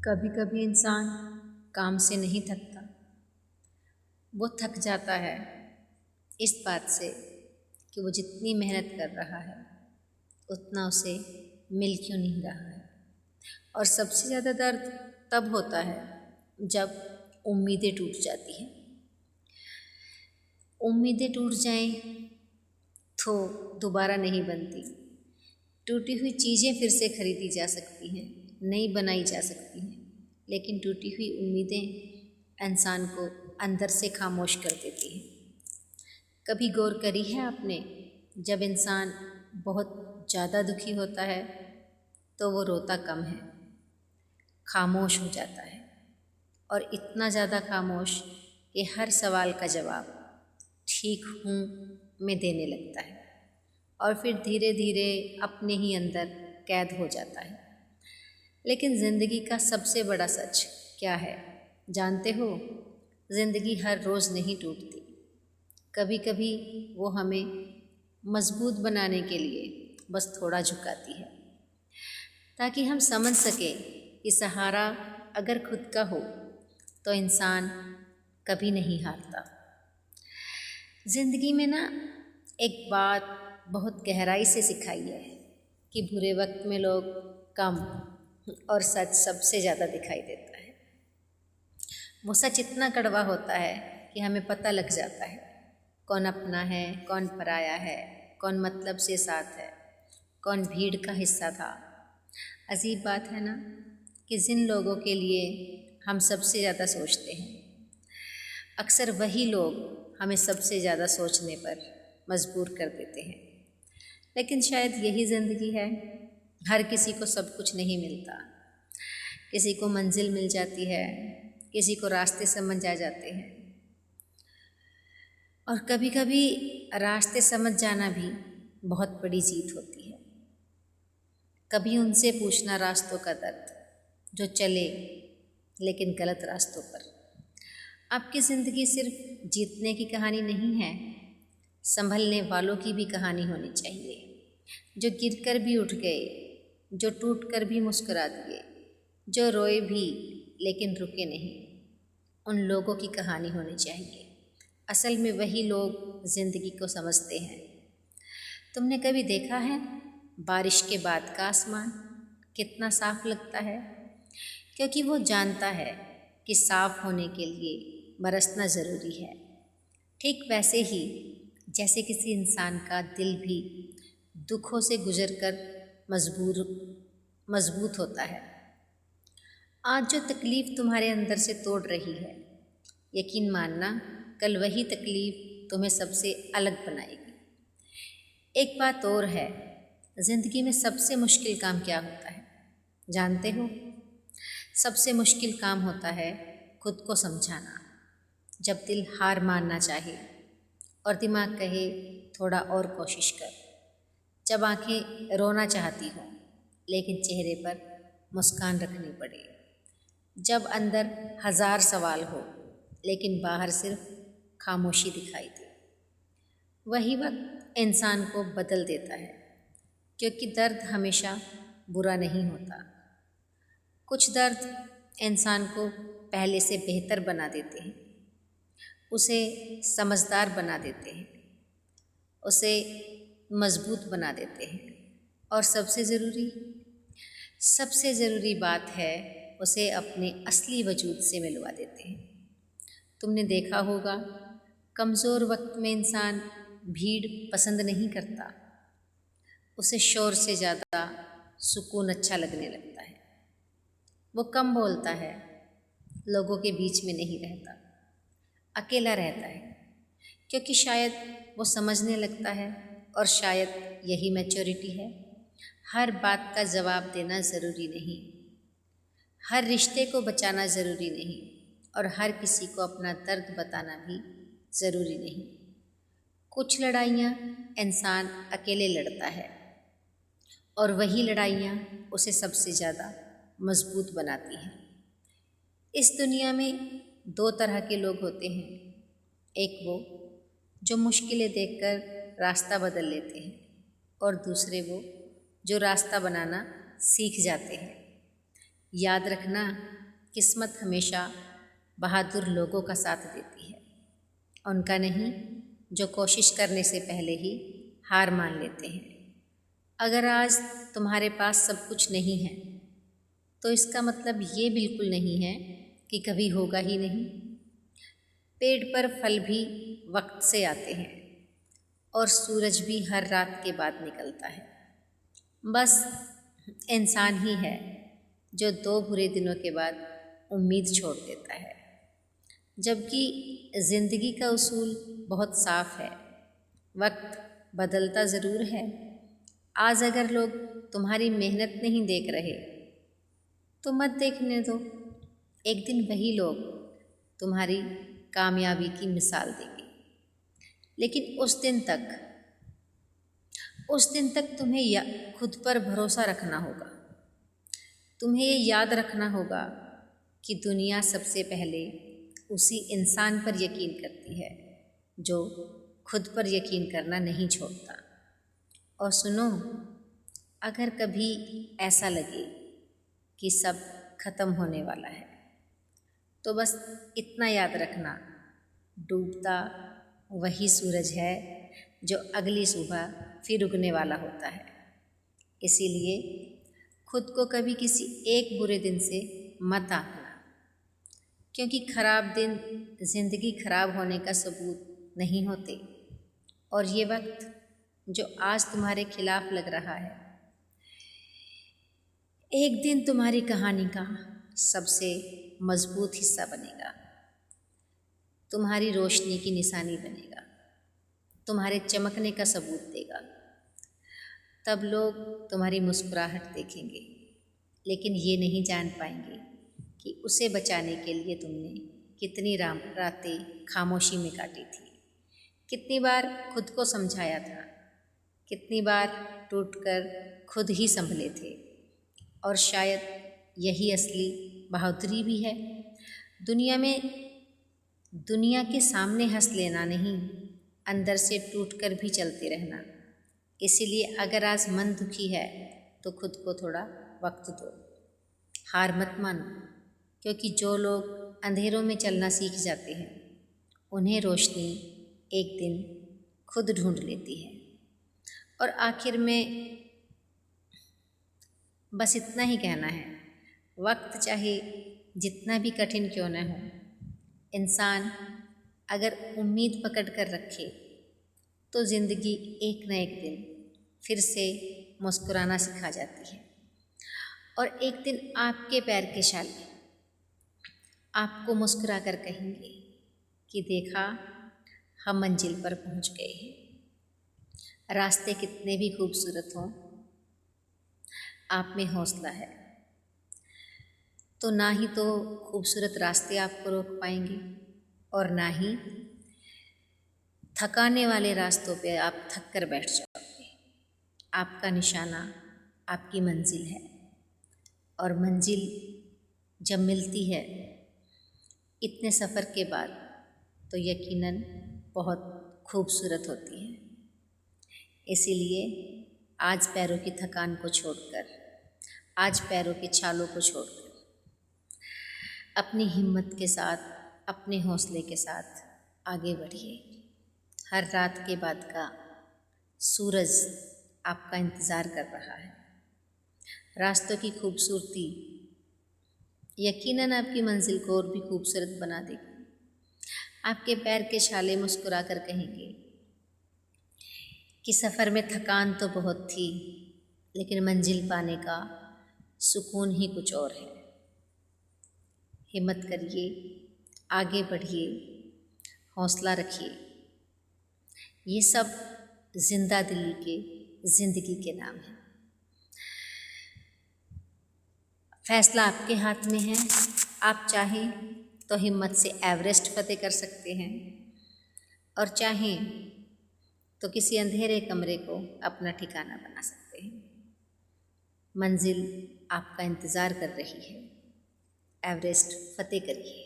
कभी कभी इंसान काम से नहीं थकता। वो थक जाता है इस बात से कि वो जितनी मेहनत कर रहा है उतना उसे मिल क्यों नहीं रहा है। और सबसे ज़्यादा दर्द तब होता है जब उम्मीदें टूट जाती हैं। उम्मीदें टूट जाएं तो दोबारा नहीं बनती। टूटी हुई चीज़ें फिर से खरीदी जा सकती हैं, नई बनाई जा सकती हैं, लेकिन टूटी हुई उम्मीदें इंसान को अंदर से खामोश कर देती हैं। कभी गौर करी है आपने, जब इंसान बहुत ज़्यादा दुखी होता है तो वो रोता कम है, खामोश हो जाता है, और इतना ज़्यादा खामोश कि हर सवाल का जवाब ठीक हूँ में देने लगता है, और फिर धीरे धीरे अपने ही अंदर कैद हो जाता है। लेकिन ज़िंदगी का सबसे बड़ा सच क्या है जानते हो? ज़िंदगी हर रोज़ नहीं टूटती। कभी कभी वो हमें मजबूत बनाने के लिए बस थोड़ा झुकाती है, ताकि हम समझ सकें कि सहारा अगर खुद का हो तो इंसान कभी नहीं हारता। ज़िंदगी में ना एक बात बहुत गहराई से सिखाई है कि बुरे वक्त में लोग कम और सच सबसे ज़्यादा दिखाई देता है। वो सच इतना कड़वा होता है कि हमें पता लग जाता है कौन अपना है, कौन पराया है, कौन मतलब से साथ है, कौन भीड़ का हिस्सा था। अजीब बात है ना कि जिन लोगों के लिए हम सबसे ज़्यादा सोचते हैं, अक्सर वही लोग हमें सबसे ज़्यादा सोचने पर मजबूर कर देते हैं। लेकिन शायद यही ज़िंदगी है। हर किसी को सब कुछ नहीं मिलता। किसी को मंजिल मिल जाती है, किसी को रास्ते समझ आ जाते हैं, और कभी कभी रास्ते समझ जाना भी बहुत बड़ी जीत होती है। कभी उनसे पूछना रास्तों का दर्द जो चले लेकिन गलत रास्तों पर। आपकी ज़िंदगी सिर्फ जीतने की कहानी नहीं है, संभलने वालों की भी कहानी होनी चाहिए, जो गिरकर भी उठ गए, जो टूटकर भी मुस्कुरा दिए, जो रोए भी लेकिन रुके नहीं। उन लोगों की कहानी होनी चाहिए। असल में वही लोग ज़िंदगी को समझते हैं। तुमने कभी देखा है बारिश के बाद का आसमान कितना साफ लगता है? क्योंकि वो जानता है कि साफ होने के लिए बरसना ज़रूरी है। ठीक वैसे ही जैसे किसी इंसान का दिल भी दुखों से गुजरकर मजबूत होता है। आज जो तकलीफ़ तुम्हारे अंदर से तोड़ रही है, यकीन मानना कल वही तकलीफ़ तुम्हें सबसे अलग बनाएगी। एक बात और है, ज़िंदगी में सबसे मुश्किल काम क्या होता है जानते हो? सबसे मुश्किल काम होता है खुद को समझाना। जब दिल हार मानना चाहे और दिमाग कहे थोड़ा और कोशिश कर। जब आंखें रोना चाहती हों लेकिन चेहरे पर मुस्कान रखनी पड़े। जब अंदर हज़ार सवाल हो लेकिन बाहर सिर्फ खामोशी दिखाई दे। वही वक्त इंसान को बदल देता है, क्योंकि दर्द हमेशा बुरा नहीं होता। कुछ दर्द इंसान को पहले से बेहतर बना देते हैं, उसे समझदार बना देते हैं, उसे मजबूत बना देते हैं, और सबसे ज़रूरी बात है, उसे अपने असली वजूद से मिलवा देते हैं। तुमने देखा होगा, कमज़ोर वक्त में इंसान भीड़ पसंद नहीं करता। उसे शोर से ज़्यादा सुकून अच्छा लगने लगता है। वो कम बोलता है, लोगों के बीच में नहीं रहता, अकेला रहता है, क्योंकि शायद वो समझने लगता है, और शायद यही मैच्योरिटी है। हर बात का जवाब देना ज़रूरी नहीं, हर रिश्ते को बचाना ज़रूरी नहीं, और हर किसी को अपना दर्द बताना भी ज़रूरी नहीं। कुछ लड़ाइयाँ इंसान अकेले लड़ता है, और वही लड़ाइयाँ उसे सबसे ज़्यादा मजबूत बनाती हैं। इस दुनिया में दो तरह के लोग होते हैं, एक वो जो मुश्किलें देखकर रास्ता बदल लेते हैं, और दूसरे वो जो रास्ता बनाना सीख जाते हैं। याद रखना, किस्मत हमेशा बहादुर लोगों का साथ देती है, उनका नहीं जो कोशिश करने से पहले ही हार मान लेते हैं। अगर आज तुम्हारे पास सब कुछ नहीं है तो इसका मतलब ये बिल्कुल नहीं है कि कभी होगा ही नहीं। पेड़ पर फल भी वक्त से आते हैं और सूरज भी हर रात के बाद निकलता है। बस इंसान ही है जो 2 बुरे दिनों के बाद उम्मीद छोड़ देता है। जबकि ज़िंदगी का उसूल बहुत साफ है, वक्त बदलता ज़रूर है। आज अगर लोग तुम्हारी मेहनत नहीं देख रहे तो मत देखने दो, एक दिन वही लोग तुम्हारी कामयाबी की मिसाल देंगे। लेकिन उस दिन तक तुम्हें खुद पर भरोसा रखना होगा। तुम्हें ये याद रखना होगा कि दुनिया सबसे पहले उसी इंसान पर यकीन करती है जो खुद पर यकीन करना नहीं छोड़ता। और सुनो, अगर कभी ऐसा लगे कि सब खत्म होने वाला है तो बस इतना याद रखना, डूबता वही सूरज है जो अगली सुबह फिर उगने वाला होता है। इसीलिए खुद को कभी किसी एक बुरे दिन से मत आंकना, क्योंकि खराब दिन ज़िंदगी खराब होने का सबूत नहीं होते। और ये वक्त जो आज तुम्हारे खिलाफ लग रहा है, एक दिन तुम्हारी कहानी का सबसे मजबूत हिस्सा बनेगा, तुम्हारी रोशनी की निशानी बनेगा, तुम्हारे चमकने का सबूत देगा। तब लोग तुम्हारी मुस्कुराहट देखेंगे, लेकिन ये नहीं जान पाएंगे कि उसे बचाने के लिए तुमने कितनी रातें खामोशी में काटी थी, कितनी बार खुद को समझाया था, कितनी बार टूटकर खुद ही संभले थे। और शायद यही असली बहादुरी भी है, दुनिया के सामने हंस लेना नहीं, अंदर से टूटकर भी चलते रहना। इसीलिए अगर आज मन दुखी है तो खुद को थोड़ा वक्त दो, हार मत मानो, क्योंकि जो लोग अंधेरों में चलना सीख जाते हैं उन्हें रोशनी एक दिन खुद ढूंढ लेती है। और आखिर में बस इतना ही कहना है, वक्त चाहे जितना भी कठिन क्यों न हो, इंसान अगर उम्मीद पकड़ कर रखे तो ज़िंदगी एक न एक दिन फिर से मुस्कुराना सिखा जाती है। और एक दिन आपके पैर के छाले आपको मुस्कुरा कर कहेंगे कि देखा, हम मंजिल पर पहुंच गए हैं। रास्ते कितने भी खूबसूरत हों, आप में हौसला है तो ना ही तो खूबसूरत रास्ते आपको रोक पाएंगे और ना ही थकाने वाले रास्तों पे आप थक कर बैठ जाओगे। आपका निशाना आपकी मंजिल है, और मंजिल जब मिलती है इतने सफ़र के बाद तो यकीनन बहुत खूबसूरत होती है। इसीलिए आज पैरों की थकान को छोड़कर, आज पैरों के छालों को छोड़कर अपनी हिम्मत के साथ, अपने हौसले के साथ आगे बढ़िए। हर रात के बाद का सूरज आपका इंतज़ार कर रहा है। रास्तों की खूबसूरती यकीनन आपकी मंजिल को और भी खूबसूरत बना देगी। आपके पैर के छाले मुस्कुरा कर कहेंगे कि सफ़र में थकान तो बहुत थी, लेकिन मंजिल पाने का सुकून ही कुछ और है। हिम्मत करिए, आगे बढ़िए, हौसला रखिए। ये सब जिंदा दिली के ज़िंदगी के नाम है। फैसला आपके हाथ में है। आप चाहें तो हिम्मत से एवरेस्ट फतेह कर सकते हैं, और चाहें तो किसी अंधेरे कमरे को अपना ठिकाना बना सकते हैं। मंजिल आपका इंतज़ार कर रही है। एवरेस्ट फतेह करिए।